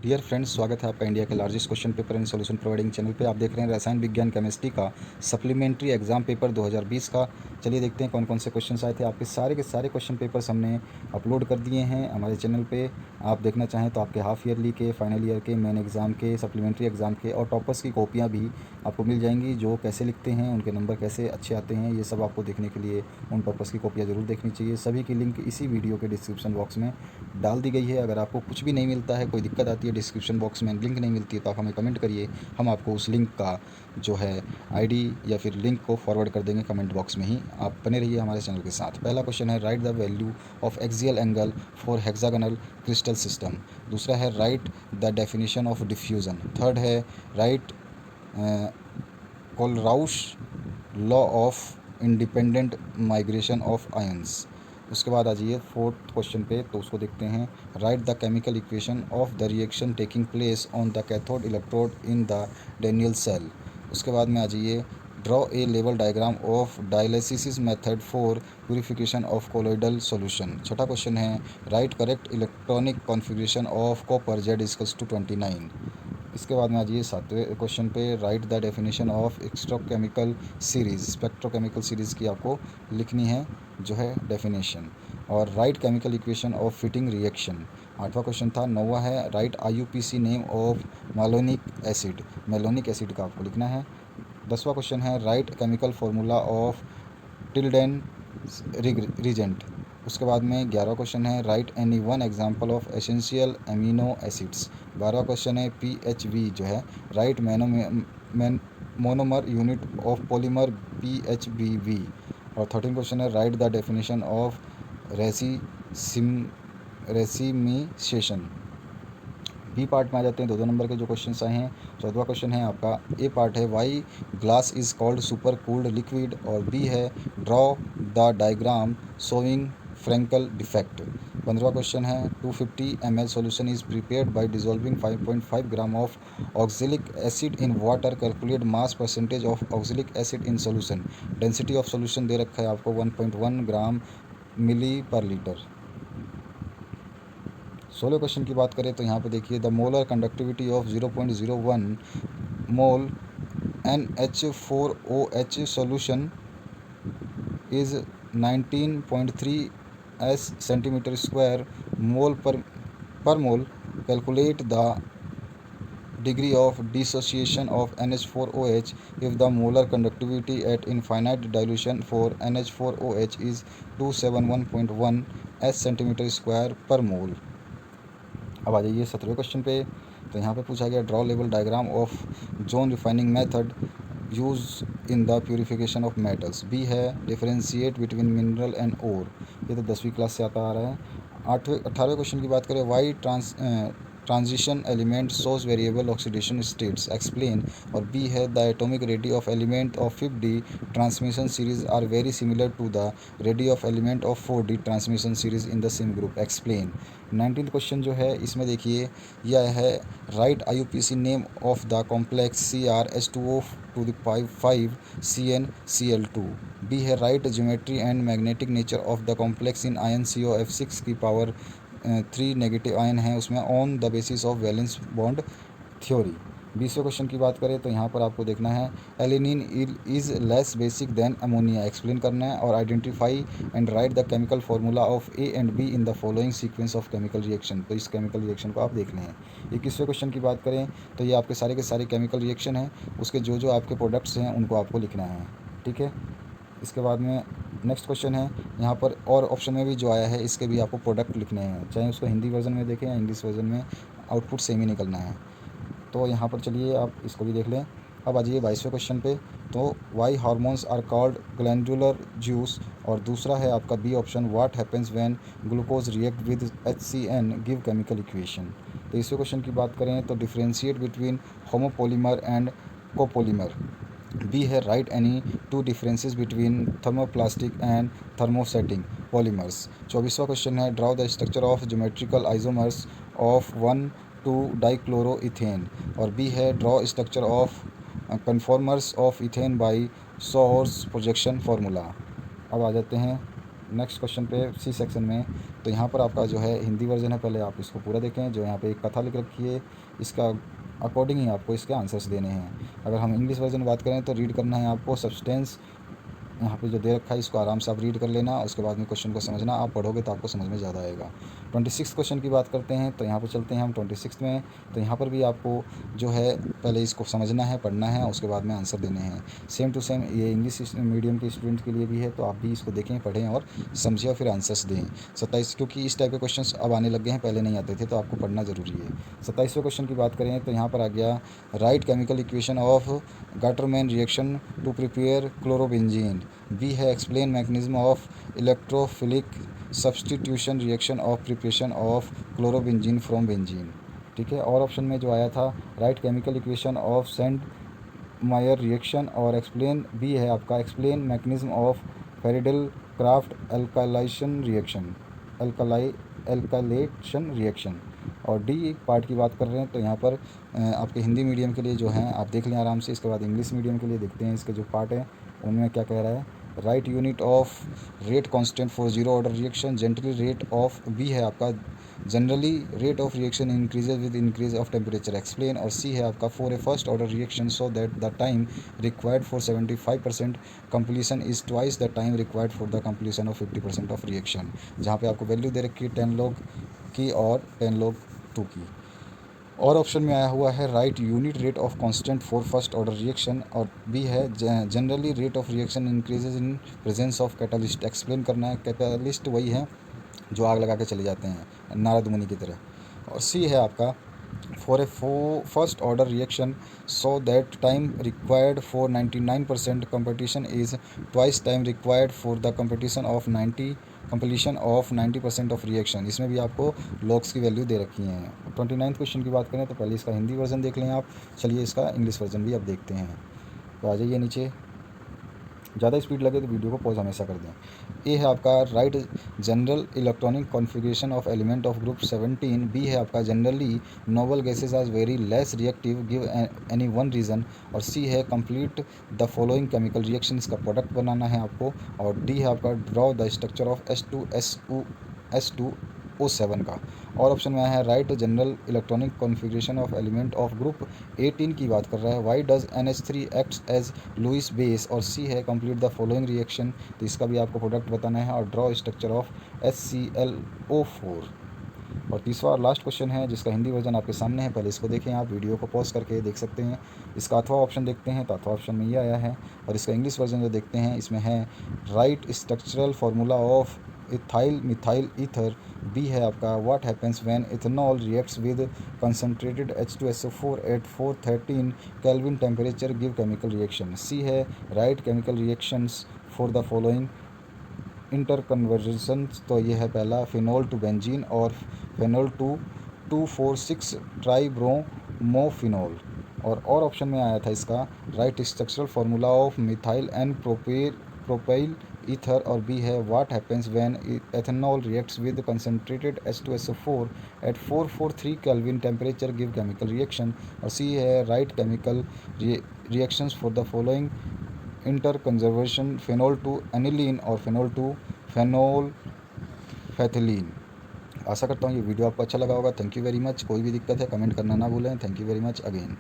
Dear friends, स्वागत है आपका इंडिया के largest question paper and solution providing channel पे। आप देख रहे हैं रसायन विज्ञान केमिस्ट्री का सप्लीमेंट्री एग्जाम पेपर 2020 का। चलिए देखते हैं कौन कौन से क्वेश्चंस आए थे। आपके सारे के सारे क्वेश्चन पेपर्स हमने अपलोड कर दिए हैं हमारे चैनल पे। आप देखना चाहें तो आपके हाफ ईयरली के, फाइनल ईयर के, मेन एग्ज़ाम के, सप्लीमेंट्री एग्ज़ाम के और टॉपर्स की कॉपियाँ भी आपको मिल जाएंगी। जो कैसे लिखते हैं, उनके नंबर कैसे अच्छे आते हैं, ये सब आपको देखने के लिए उन टॉपर्स की कॉपियाँ ज़रूर देखनी चाहिए। सभी की लिंक इसी वीडियो के डिस्क्रिप्शन बॉक्स में डाल दी गई है। अगर आपको कुछ भी नहीं मिलता है, कोई दिक्कत आती है, डिस्क्रिप्शन बॉक्स में लिंक नहीं मिलती है, तो आप हमें कमेंट करिए। हम आपको उस लिंक का जो है आईडी या फिर लिंक को फॉरवर्ड कर देंगे कमेंट बॉक्स में ही। आप बने रहिए हमारे चैनल के साथ। पहला क्वेश्चन है, write the value of axial angle for hexagonal crystal system. दूसरा है, write the definition of diffusion. Third है, write Kohlrausch law of independent migration of ions. उसके बाद आ जाइए फोर्थ क्वेश्चन पे, तो उसको देखते हैं। Write the chemical equation of the reaction taking place on the cathode electrode in the Daniell cell. उसके बाद में आ जाइए, draw a level diagram of dialysis method for purification of colloidal solution. छठा क्वेश्चन है, write correct electronic configuration of copper Z=29। इसके बाद में आ जाइए सातवें क्वेश्चन पे, write the definition of spectrochemical series. Spectrochemical series की आपको लिखनी है जो है डेफिनेशन। और write chemical equation of Fittig reaction. आठवां क्वेश्चन था। नौवां है, write IUPAC name of malonic acid. Malonic acid का आपको लिखना है। 10वां क्वेश्चन है, write chemical formula of Tilden reagent. उसके बाद में 11वां क्वेश्चन है, write any one example of essential amino acids. 12वां क्वेश्चन है, PHV जो है, write monomer unit of polymer PHBV। और 13 क्वेश्चन है, write the definition of racemisation. B part में आ जाते हैं, दो नंबर के जो क्वेश्चन आए हैं। 14वां क्वेश्चन है आपका, ए पार्ट है, why glass is called supercooled liquid. और बी है, draw the diagram showing Frenkel defect. 15वां क्वेश्चन है, 250 ml solution is prepared by dissolving 5.5 gram of oxalic acid in water. Calculate mass percentage of oxalic acid in solution. Density of solution दे रखा है आपको 1.1 ग्राम मिली पर litre. 16 question की बात करें तो यहाँ पे देखिए, the molar conductivity of 0.01 mole NH4OH solution is 19.3 S centimetre square mole per mole. Calculate the degree of dissociation of NH4OH if the molar conductivity at infinite dilution for NH4OH is 271.1 S centimetre square पर मोल। अब आ जाइए 17वें question पे, तो यहाँ पे पूछा गया, draw level diagram of zone refining method use in the purification of metals. B है, differentiate between mineral and ore. ये तो 10वीं क्लास से आता आ रहा है। 18वें क्वेश्चन की बात करें, why transition elements shows variable oxidation states, explain. और बी है, the atomic radii of element of 5D transmission series are very similar to the radii of element of 4D transmission series in the same group, explain. 19th question जो है इसमें देखिए, यह है, write IUPAC name of the complex CrH2O5CnCl2। B है, write geometry and magnetic nature of the complex in ion COF6 की power 3 negative ion है उसमें, on the basis of valence bond theory. 20वें क्वेश्चन की बात करें तो यहाँ पर आपको देखना है, aniline is less basic than ammonia, explain करना है। और identify and write the chemical formula of A and B in the following sequence of chemical reaction. तो इस केमिकल रिएक्शन को आप देख लें। 21वें क्वेश्चन की बात करें तो ये आपके सारे के सारे केमिकल रिएक्शन हैं, उसके जो जो आपके प्रोडक्ट्स हैं उनको आपको लिखना है, ठीक है। इसके बाद में नेक्स्ट क्वेश्चन है, यहाँ पर और ऑप्शन में भी जो आया है इसके भी आपको प्रोडक्ट लिखने हैं, चाहे उसको हिंदी वर्जन में देखें या इंग्लिश वर्जन में, आउटपुट सेम ही निकलना है। तो यहाँ पर चलिए आप इसको भी देख लें। अब आ जाइए 22वें क्वेश्चन पे, तो why hormones are called glandular juice. और दूसरा है आपका B option, what happens when glucose react with HCN, give chemical equation. 23वें क्वेश्चन की बात करें तो differentiate between homopolymer and copolymer. B है, write any two differences between thermoplastic and thermosetting polymers. 24वां क्वेश्चन है, draw the structure of geometrical isomers of 1,2 dichloroethane. और B है, draw structure of conformers of ethane by source projection formula. अब आ जाते हैं next question पे, C section में, तो यहाँ पर आपका जो है हिंदी वर्जन है, पहले आप इसको पूरा देखें। जो यहाँ पे एक कथा लिख रखी है, इसका अकॉर्डिंग ही आपको इसके आंसर्स देने हैं। अगर हम इंग्लिश वर्जन बात करें तो रीड करना है आपको सब्सटेंस, यहाँ पे जो दे रखा है इसको आराम से आप रीड कर लेना, उसके बाद में क्वेश्चन को समझना। आप पढ़ोगे तो आपको समझ में ज़्यादा आएगा। 26 क्वेश्चन की बात करते हैं, तो यहाँ पे चलते हैं हम 26 में। तो यहाँ पर भी आपको जो है पहले इसको समझना है, पढ़ना है, उसके बाद में आंसर देने हैं। सेम टू सेम ये इंग्लिश मीडियम के स्टूडेंट के लिए भी है, तो आप भी इसको देखें, पढ़ें और समझें और फिर आंसर्स दें। 27, क्योंकि इस टाइप के क्वेश्चन अब आने लग गए हैं, पहले नहीं आते थे, तो आपको पढ़ना ज़रूरी है। 27वें क्वेश्चन की बात करें तो यहाँ पर आ गया write chemical equation of Gattermann reaction to prepare chlorobenzene. B है explain mechanism of electrophilic substitution reaction of preparation of chlorobenzene from benzene. ठीक है। और ऑप्शन में जो आया था write chemical equation of Sandmeyer reaction, और एक्सप्लेन बी है आपका explain mechanism of Friedel Crafts alkylation reaction alkylation reaction. और डी पार्ट की बात कर रहे हैं तो यहाँ पर आपके हिंदी मीडियम के लिए जो हैं आप देख लें आराम से। इसके बाद इंग्लिश मीडियम के लिए देखते हैं इसके जो पार्ट हैं उनमें क्या कह रहा है। Write unit of rate constant for zero order reaction, generally rate of B है आपका generally rate of reaction increases with increase of temperature explain. और सी है आपका for a first order reaction so that the time required for 75% completion is twice the time required for the completion of 50% of reaction. जहाँ पे आपको value दे रखी है 10 log की और 10 log 2 की। और ऑप्शन में आया हुआ है write unit rate of constant for first order reaction, और बी है generally rate of reaction increases in presence of catalyst. Explain करना है, कैटालिस्ट वही है जो आग लगा के चले जाते हैं नारद मुनि की तरह। और सी है आपका for a first order reaction so that time required for 99% competition is twice time required for the competition of 90% of reaction. इसमें भी आपको लॉग्स की वैल्यू दे रखी हैं। 29 क्वेश्चन की बात करें तो पहले इसका हिंदी वर्जन देख लें आप। चलिए इसका इंग्लिश वर्जन भी अब देखते हैं। तो आ जाइए नीचे, ज़्यादा स्पीड लगे तो वीडियो को पॉज हमेशा कर दें। ए है आपका write general electronic configuration of element of group 17। B है आपका generally noble gases are very less reactive, give any one reason. और सी है complete the following chemical reaction, इसका प्रोडक्ट बनाना है आपको। और डी है आपका draw the structure of H2SO7 का। और ऑप्शन में है write general electronic configuration of element of group 18 की बात कर रहा है। Why does NH3 acts as Lewis base. और सी है कंप्लीट द फॉलोइंग रिएक्शन, तो इसका भी आपको प्रोडक्ट बताना है। और ड्रॉ स्ट्रक्चर ऑफ HClO4। और तीसरा और लास्ट क्वेश्चन है जिसका हिंदी वर्जन आपके सामने है, पहले इसको देखें आप, वीडियो को पॉज करके देख सकते हैं। इसका अथवा ऑप्शन देखते हैं तो अथवा ऑप्शन में ये आया है। और इसका इंग्लिश वर्जन जो देखते हैं इसमें है write structural formula of ethyl methyl ether. B है आपका what happens when ethanol reacts with concentrated H2SO4 at 413 kelvin temperature give chemical reaction. C है write chemical reactions for the following interconversion. तो ये है पहला फिनोल टू बेंजीन और phenol to 2,4,6 tribromophenol. और option में आया था इसका write structural formula of methyl and propyl ether. और बी है what happens when ethanol reacts with concentrated H2SO4 at 443 kelvin temperature give chemical reaction. और सी है write chemical reactions for the following inter conservation phenol to aniline और phenol to phenolphthalein. आशा करता हूँ ये video आपको अच्छा लगा होगा। Thank you very much. कोई भी दिक्कत है कमेंट करना ना भूलें। Thank you very much again.